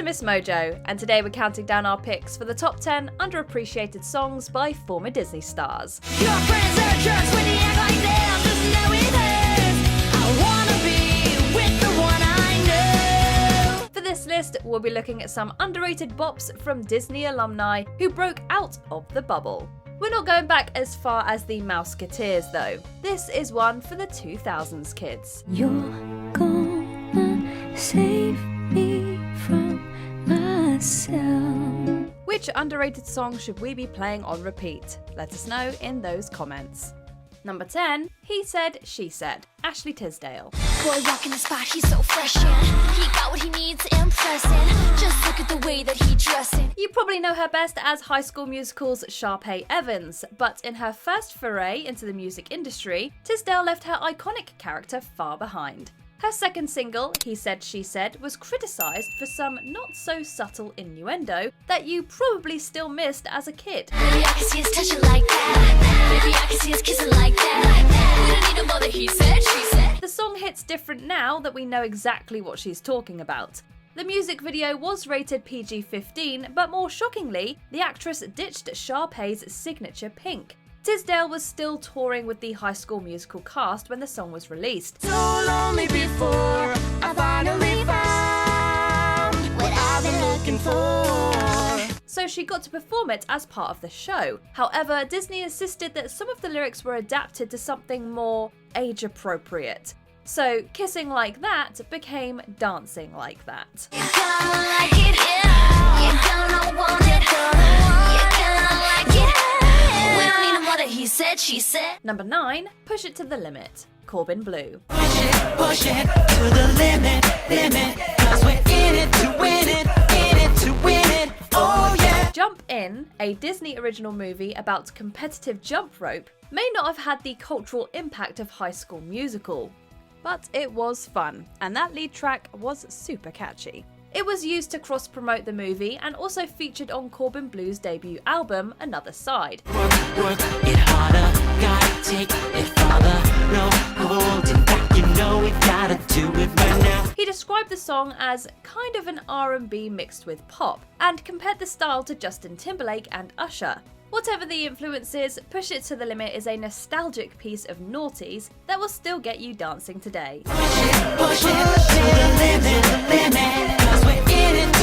to MsMojo, and today we're counting down our picks for the top 10 underappreciated songs by former Disney stars. Your friends are jerks when you act like them, just know it hurts. I wanna be with the one I know. For this list, we'll be looking at some underrated bops from Disney alumni who broke out of the bubble. We're not going back as far as the Mouseketeers though. This is one for the 2000s kids. You're gonna save me from myself. Which underrated song should we be playing on repeat? Let us know in those comments. Number 10, He Said, She Said, Ashley Tisdale. Boy walking the spot, he's so fresh, yeah. He got what he needs, impressing. Just look at the way that he dressing. You probably know her best as High School Musical's Sharpay Evans, but in her first foray into the music industry, Tisdale left her iconic character far behind. Her second single, He Said, She Said, was criticised for some not-so-subtle innuendo that you probably still missed as a kid. Baby, I can see us touching like that. Baby, I can see us kissing like that. We don't need no more that he said, she said. The song hits different now that we know exactly what she's talking about. The music video was rated PG-15, but more shockingly, the actress ditched Sharpay's signature pink. Tisdale was still touring with the High School Musical cast when the song was released. So lonely before I finally found what I've been looking for. So she got to perform it as part of the show. However, Disney insisted that some of the lyrics were adapted to something more age-appropriate. So kissing like that became dancing like that. You're gonna like it, yeah. You're gonna want it, you're gonna like it. We don't need no more that he said, she said. Number 9, Push It to the Limit, Corbin Bleu. Push it to the limit, 'cause we're in it to win it, oh yeah. Jump In, a Disney original movie about competitive jump rope, may not have had the cultural impact of High School Musical, but it was fun, and that lead track was super catchy. It was used to cross-promote the movie and also featured on Corbin Bleu's debut album, Another Side. Work it harder, gotta take it farther, no holding back, you know we gotta do it right now. He described the song as kind of an R&B mixed with pop, and compared the style to Justin Timberlake and Usher. Whatever the influences, Push It to the Limit is a nostalgic piece of noughties that will still get you dancing today. Push it to the limit, 'cause we're in it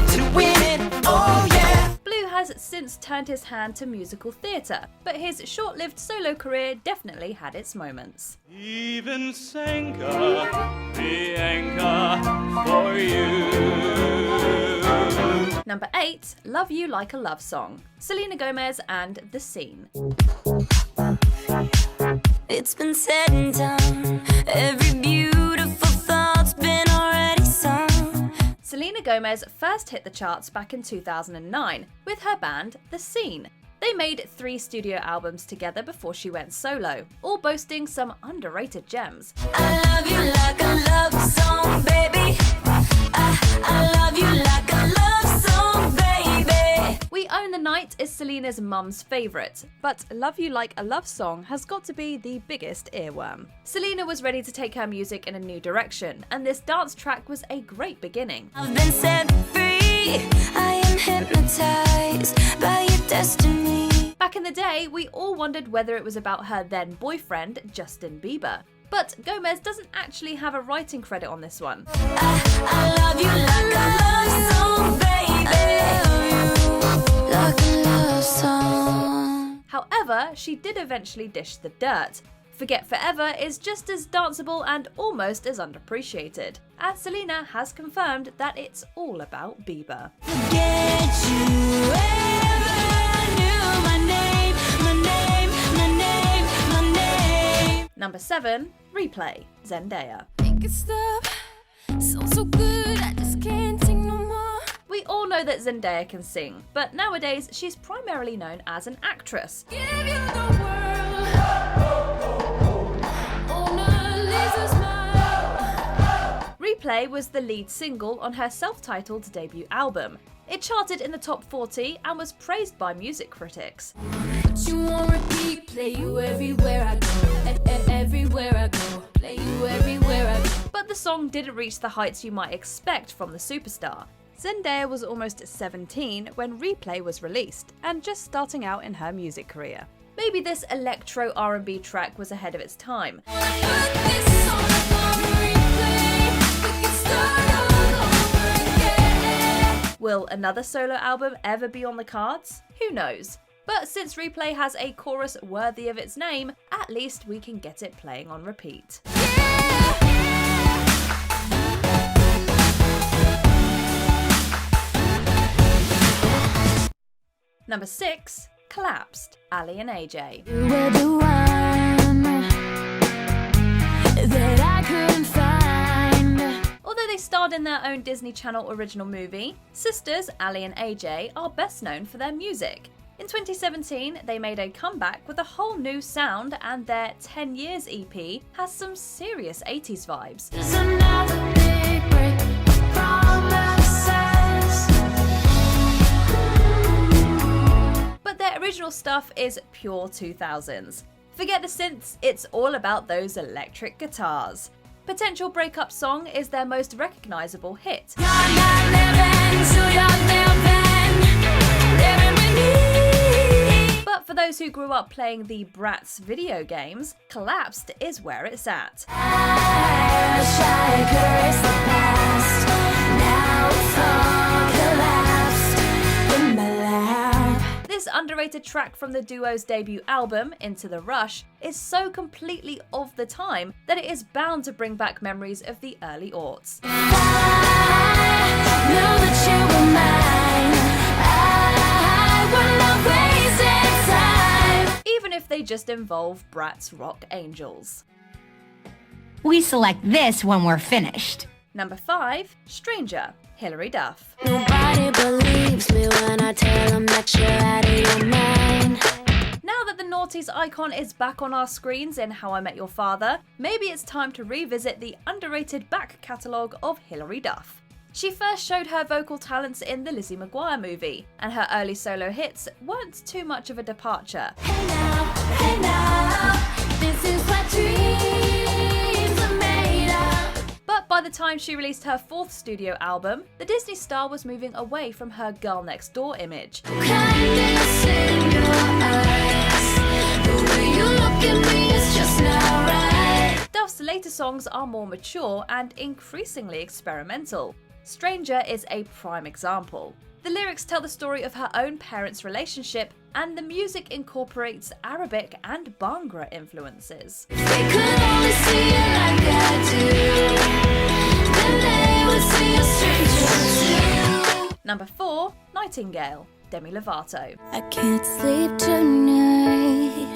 to win it, oh yeah. Blue has since turned his hand to musical theatre, but his short-lived solo career definitely had its moments. Even Senka, the anchor for you. Number 8, Love You Like a Love Song, Selena Gomez and The Scene. It's been said and done. Every beautiful thought's been already sung. Selena Gomez first hit the charts back in 2009 with her band The Scene. They made 3 studio albums together before she went solo, all boasting some underrated gems. I love you like a love song, baby. I love you like a love song, baby. We Own the Night is Selena's mum's favourite, but Love You Like a Love Song has got to be the biggest earworm. Selena was ready to take her music in a new direction, and this dance track was a great beginning. I've been set free. I am hypnotized by your destiny. Back in the day, we all wondered whether it was about her then boyfriend, Justin Bieber. But Gomez doesn't actually have a writing credit on this one. I love you like a love song, baby. Like a love song. However, she did eventually dish the dirt. Forget Forever is just as danceable and almost as underappreciated, and Selena has confirmed that it's all about Bieber. Forget you ever knew my name, my name, my name, my name. Number 7, Replay, Zendaya. Make it stop. Sounds so good, I just can't sing no more. We all know that Zendaya can sing, but nowadays she's primarily known as an actress. Give you the world. Mona Lisa smile. Replay was the lead single on her self-titled debut album. It charted in the top 40 and was praised by music critics. You on repeat, play you everywhere I go. Everywhere I go, play you everywhere I go. But the song didn't reach the heights you might expect from the superstar. Zendaya was almost 17 when Replay was released, and just starting out in her music career. Maybe this electro R&B track was ahead of its time. Will another solo album ever be on the cards? Who knows? But since Replay has a chorus worthy of its name, at least we can get it playing on repeat. Number 6, Collapsed, Ali and AJ. You were the one that I couldn't find. Although they starred in their own Disney Channel original movie, sisters Ali and AJ are best known for their music. In 2017, they made a comeback with a whole new sound, and their 10 Years EP has some serious 80s vibes. There's another big break of promises. But their original stuff is pure 2000s. Forget the synths, it's all about those electric guitars. Potential Breakup Song is their most recognisable hit. You're not living to your living with me. But for those who grew up playing the Bratz video games, Collapsed is where it's at. I wish I could erase the past. Now it's all collapsed in my lap. This underrated track from the duo's debut album, Into the Rush, is so completely of the time that it is bound to bring back memories of the early aughts. I know that you were mine. I would not waste time. Even if they just involve Bratz rock angels. We select this when we're finished. Number 5, Stranger, Hilary Duff. Nobody believes me when I tell them that you're out of your mind. Now that the noughties icon is back on our screens in How I Met Your Father, maybe it's time to revisit the underrated back catalogue of Hilary Duff. She first showed her vocal talents in the Lizzie McGuire movie, and her early solo hits weren't too much of a departure. Hey now, this is what dreams are made of. But by the time she released her 4th studio album, the Disney star was moving away from her girl next door image. Kindness in your eyes. The way you look at me is just not right. Duff's later songs are more mature and increasingly experimental. Stranger is a prime example. The lyrics tell the story of her own parents' relationship, and the music incorporates Arabic and Bhangra influences. They could only see it like I do. Then they would see a stranger too. Number 4, Nightingale, Demi Lovato. I can't sleep tonight.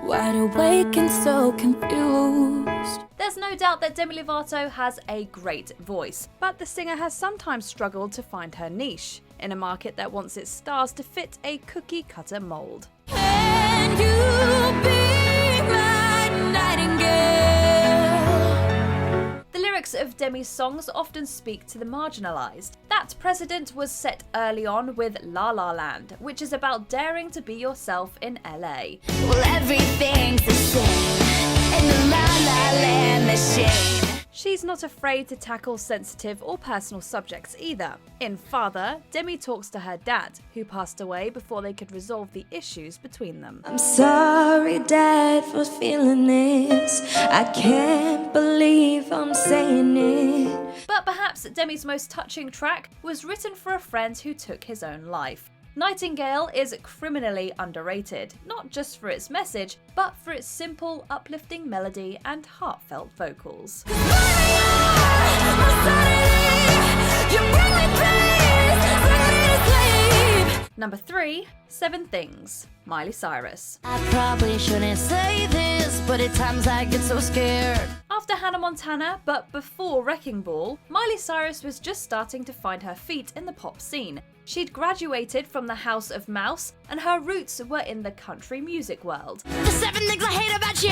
Wide awake and so confused. There's no doubt that Demi Lovato has a great voice, but the singer has sometimes struggled to find her niche in a market that wants its stars to fit a cookie-cutter mold. Can you be my nightingale? The lyrics of Demi's songs often speak to the marginalised. That precedent was set early on with La La Land, which is about daring to be yourself in LA. Well, everything's the same in the La La Land machine. She's not afraid to tackle sensitive or personal subjects either. In Father, Demi talks to her dad, who passed away before they could resolve the issues between them. I'm sorry, Dad, for feeling this. I can't believe I'm saying it. But perhaps Demi's most touching track was written for a friend who took his own life. Nightingale is criminally underrated, not just for its message, but for its simple, uplifting melody and heartfelt vocals. Number 3, 7 Things, Miley Cyrus. I probably shouldn't say this, but at times I get so scared. After Hannah Montana, but before Wrecking Ball, Miley Cyrus was just starting to find her feet in the pop scene. She'd graduated from the House of Mouse, and her roots were in the country music world. The 7 things I hate about you.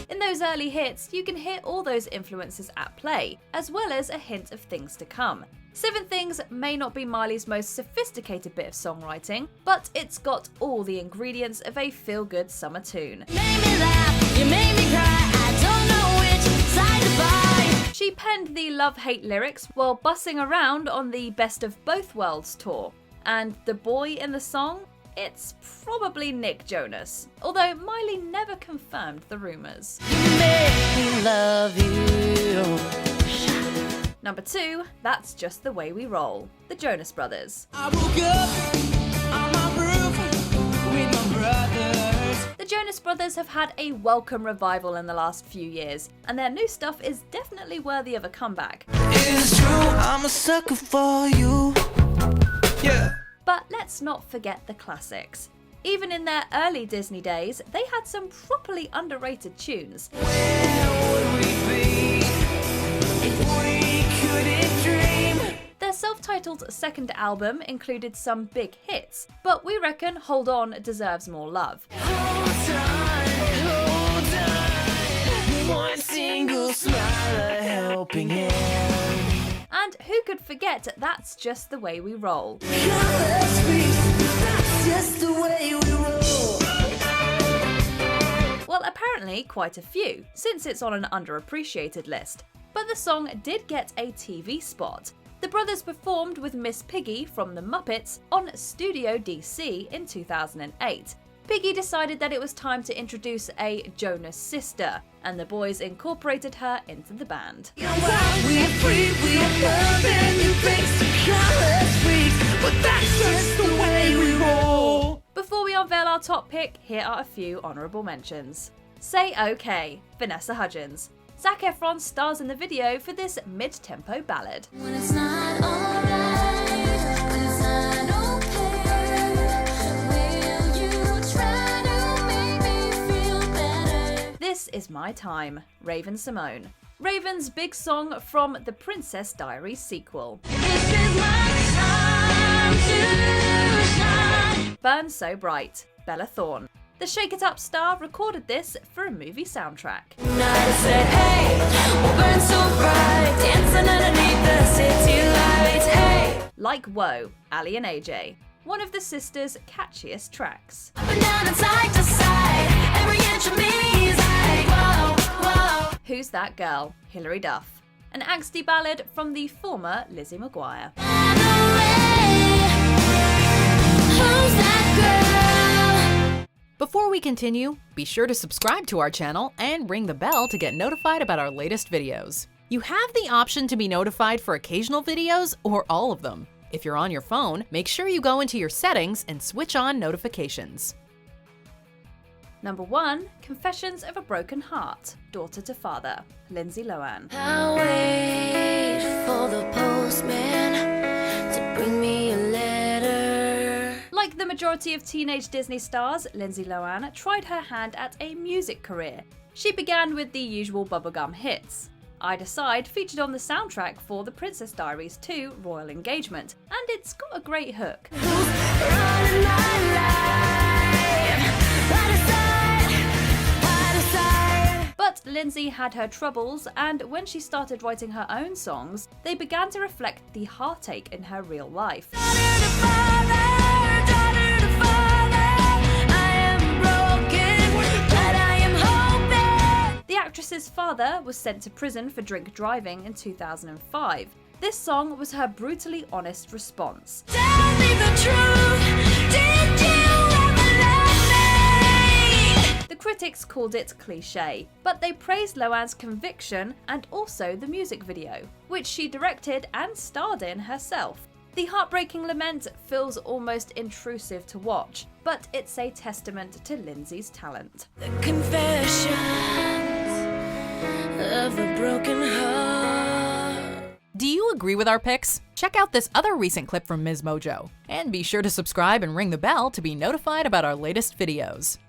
In those early hits, you can hear all those influences at play, as well as a hint of things to come. 7 Things may not be Miley's most sophisticated bit of songwriting, but it's got all the ingredients of a feel-good summer tune. Made me laugh, you made me cry. I don't She penned the love-hate lyrics while bussing around on the Best of Both Worlds tour. And the boy in the song? It's probably Nick Jonas, although Miley never confirmed the rumours. Number 2, That's Just the Way We Roll, the Jonas Brothers. I woke up on my roof with my brothers. The Jonas Brothers have had a welcome revival in the last few years, and their new stuff is definitely worthy of a comeback. It's true, I'm a sucker for you. Yeah. But let's not forget the classics. Even in their early Disney days, they had some properly underrated tunes. Where would we be if we couldn't dream? Their self-titled second album included some big hits, but we reckon Hold On deserves more love. Hold on. One single smile, a helping hand. And who could forget That's Just the Way We Roll? That's just the way we roll. Well, apparently quite a few, since it's on an underappreciated list. But the song did get a TV spot. The brothers performed with Miss Piggy from The Muppets on Studio DC in 2008. Piggy decided that it was time to introduce a Jonas sister, and the boys incorporated her into the band. We are free, we are love and new things to call us freaks, but that's just the way we roll. Before we unveil our top pick, here are a few honourable mentions. Say OK, Vanessa Hudgens. Zac Efron stars in the video for this mid-tempo ballad. When it's not alright, when it's not okay, will you try to make me feel better? This Is My Time, Raven Simone. Raven's big song from the Princess Diaries sequel. This is my time to shine. Burn So Bright, Bella Thorne. The Shake It Up star recorded this for a movie soundtrack. I said, hey, we'll burn so bright, dancing underneath the city lights, hey. Like Whoa, Ali and AJ. One of the sisters' catchiest tracks. Up and down and side to side, every inch of me is like, whoa, whoa. Who's That Girl, Hilary Duff. An angsty ballad from the former Lizzie McGuire. By the way, who's that girl? Before we continue, be sure to subscribe to our channel and ring the bell to get notified about our latest videos. You have the option to be notified for occasional videos or all of them. If you're on your phone, make sure you go into your settings and switch on notifications. Number 1, Confessions of a Broken Heart, Daughter to Father, Lindsay Lohan. I'll wait for the postman to bring me a letter. Like the majority of teenage Disney stars, Lindsay Lohan tried her hand at a music career. She began with the usual bubblegum hits. I Decide featured on the soundtrack for The Princess Diaries 2 Royal Engagement, and it's got a great hook. Running my life. I decide. But Lindsay had her troubles, and when she started writing her own songs, they began to reflect the heartache in her real life. Daughter to father, I am broken, but I am hoping. The actress's father was sent to prison for drink driving in 2005. This song was her brutally honest response. Tell me the truth, did you ever love me? The critics called it cliché, but they praised Lohan's conviction and also the music video, which she directed and starred in herself. The heartbreaking lament feels almost intrusive to watch, but it's a testament to Lindsay's talent. The confessions of a broken heart. Do you agree with our picks? Check out this other recent clip from MsMojo. And be sure to subscribe and ring the bell to be notified about our latest videos.